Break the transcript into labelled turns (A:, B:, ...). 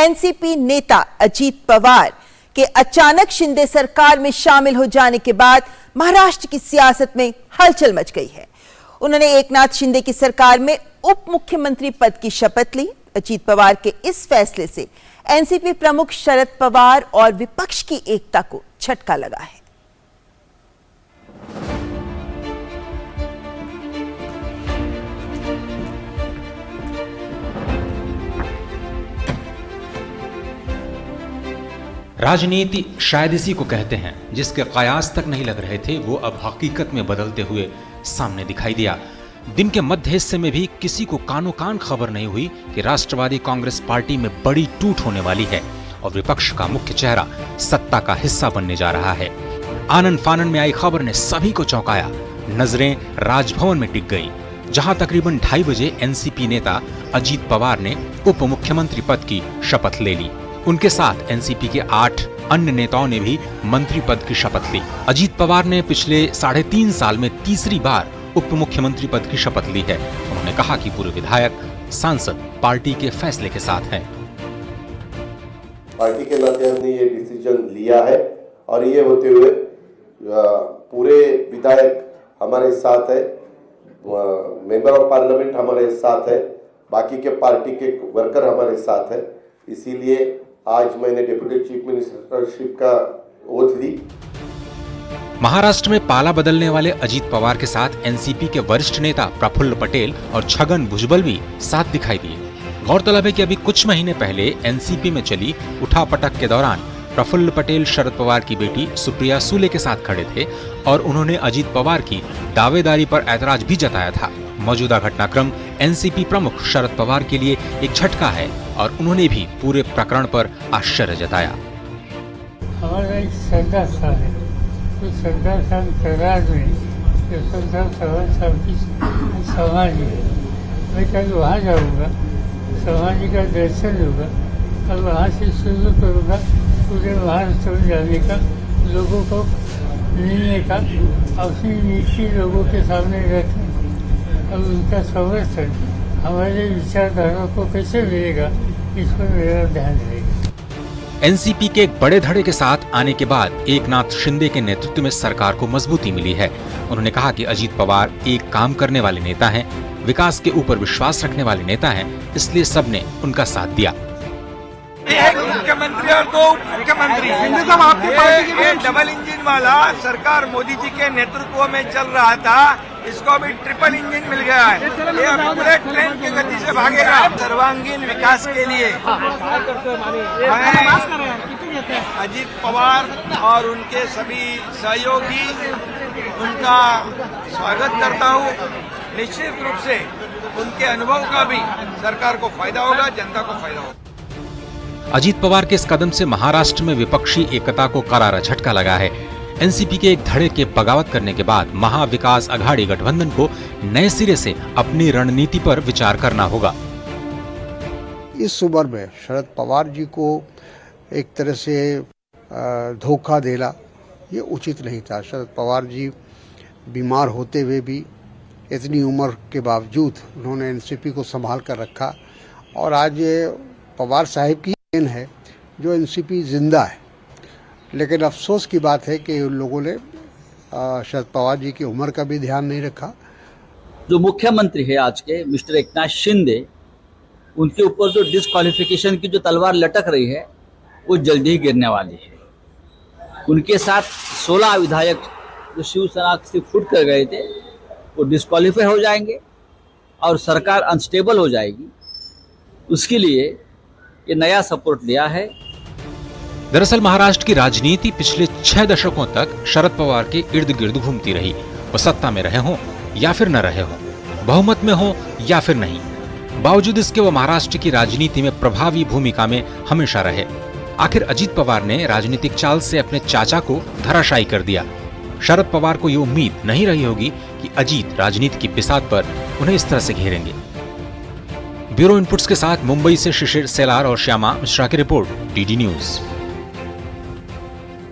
A: NCP नेता अजीत पवार के अचानक शिंदे सरकार में शामिल हो जाने के बाद महाराष्ट्र की सियासत में हलचल मच गई है। उन्होंने एकनाथ शिंदे की सरकार में उप मुख्यमंत्री पद की शपथ ली। अजीत पवार के इस फैसले से एनसीपी प्रमुख शरद पवार और विपक्ष की एकता को झटका लगा है।
B: राजनीति शायद इसी को कहते हैं जिसके कयास तक नहीं लग रहे थे वो अब हकीकत में बदलते हुए सामने दिखाई दिया। दिन के मध्य हिस्से में भी किसी को कानो कान खबर नहीं हुई कि राष्ट्रवादी कांग्रेस पार्टी में बड़ी टूट होने वाली है और विपक्ष का मुख्य चेहरा सत्ता का हिस्सा बनने जा रहा है। आनन फानन में आई खबर ने सभी को चौंकाया। नजरें राजभवन में टिक गई, जहां तकरीबन 2:30 बजे एनसीपी नेता अजीत पवार ने उप मुख्यमंत्री पद की शपथ ले ली। उनके साथ एनसीपी के 8 अन्य नेताओं ने भी मंत्री पद की शपथ ली। अजीत पवार ने पिछले 3.5 साल में तीसरी बार उप मुख्यमंत्री पद की शपथ ली है। उन्होंने कहा कि पूरे विधायक सांसद पार्टी के फैसले के साथ हैं।
C: पार्टी के नाते हमने ये डिसीजन लिया है और ये होते हुए पूरे विधायक हमारे साथ है, मेंबर ऑफ पार्लियामेंट हमारे साथ है, बाकी के पार्टी के वर्कर हमारे साथ है। इसीलिए आज मैंने डिप्टी चीफ मिनिस्टरशिप का ओथ ली।
B: महाराष्ट्र में पाला बदलने वाले अजीत पवार के साथ एनसीपी के वरिष्ठ नेता प्रफुल्ल पटेल और छगन भुजबल भी साथ दिखाई दिए। गौरतलब है कि अभी कुछ महीने पहले एनसीपी में चली उठापटक के दौरान प्रफुल्ल पटेल शरद पवार की बेटी सुप्रिया सुले के साथ खड़े थे और उन्होंने अजीत पवार की दावेदारी पर ऐतराज भी जताया था। मौजूदा घटनाक्रम एनसीपी प्रमुख शरद पवार के लिए एक झटका है और उन्होंने भी पूरे प्रकरण पर आश्चर्य जताया।
D: हमारा एक श्रद्धा स्थान है, तो श्रद्धा स्थान करार में की समाधि है। मैं कल वहाँ जाऊँगा, समाधि का दर्शन होगा और वहाँ से शुरू करूँगा पूरे वहाँ चल जाने का, लोगों को मिलने का, अपनी नीति लोगों के सामने रखने और उनका समर्थन हमारे विचारधारा को कैसे मिलेगा, इस पर मेरा ध्यान रहेगा।
B: एनसीपी के एक बड़े धड़े के साथ आने के बाद एकनाथ शिंदे के नेतृत्व में सरकार को मजबूती मिली है। उन्होंने कहा कि अजीत पवार एक काम करने वाले नेता हैं, विकास के ऊपर विश्वास रखने वाले नेता हैं, इसलिए सबने उनका साथ दिया।
E: एक मुख्यमंत्री और 2 उप मुख्यमंत्री, ये डबल इंजन वाला सरकार मोदी जी के नेतृत्व में चल रहा था, इसको अभी ट्रिपल इंजन मिल गया है। ये अभी पूरे ट्रेन की गति से भागेगा। सर्वांगीण विकास के लिए मैं अजीत पवार और उनके सभी सहयोगी उनका स्वागत करता हूँ। निश्चित रूप से उनके अनुभव का भी सरकार को फायदा होगा, जनता को फायदा होगा।
B: अजीत पवार के इस कदम से महाराष्ट्र में विपक्षी एकता को करारा झटका लगा है। एनसीपी के एक धड़े के बगावत करने के बाद महाविकास अघाड़ी गठबंधन को नए सिरे से अपनी रणनीति पर विचार करना होगा।
F: इस उम्र में शरद पवार जी को एक तरह से धोखा देना ये उचित नहीं था। शरद पवार जी बीमार होते हुए भी इतनी उम्र के बावजूद उन्होंने एनसीपी को संभाल कर रखा और आज ये पवार साहिब की देन है जो एनसीपी जिंदा है। लेकिन अफसोस की बात है कि उन लोगों ने शरद पवार जी की उम्र का भी ध्यान नहीं रखा।
G: जो मुख्यमंत्री है आज के मिस्टर एकनाथ शिंदे, उनके ऊपर जो डिस्क्वालिफिकेशन की जो तलवार लटक रही है वो जल्दी ही गिरने वाली है। उनके साथ 16 विधायक जो शिवसेना से फुट कर गए थे वो डिस्क्वालीफाई हो जाएंगे और सरकार अनस्टेबल हो जाएगी। उसके लिए ये नया सपोर्ट लिया है।
B: दरअसल महाराष्ट्र की राजनीति पिछले 6 दशकों तक शरद पवार के इर्द गिर्द घूमती रही। वो सत्ता में रहे हों या फिर न रहे हों, बहुमत में हो या फिर नहीं, बावजूद इसके वो महाराष्ट्र की राजनीति में प्रभावी भूमिका में हमेशा रहे। आखिर अजीत पवार ने राजनीतिक चाल से अपने चाचा को धराशायी कर दिया। शरद पवार को ये उम्मीद नहीं रही होगी कि अजीत राजनीति की बिसात पर उन्हें इस तरह से घेरेंगे। ब्यूरो इनपुट्स के साथ मुंबई से शिशिर सेलार और श्यामा मिश्रा की रिपोर्ट, डीडी न्यूज।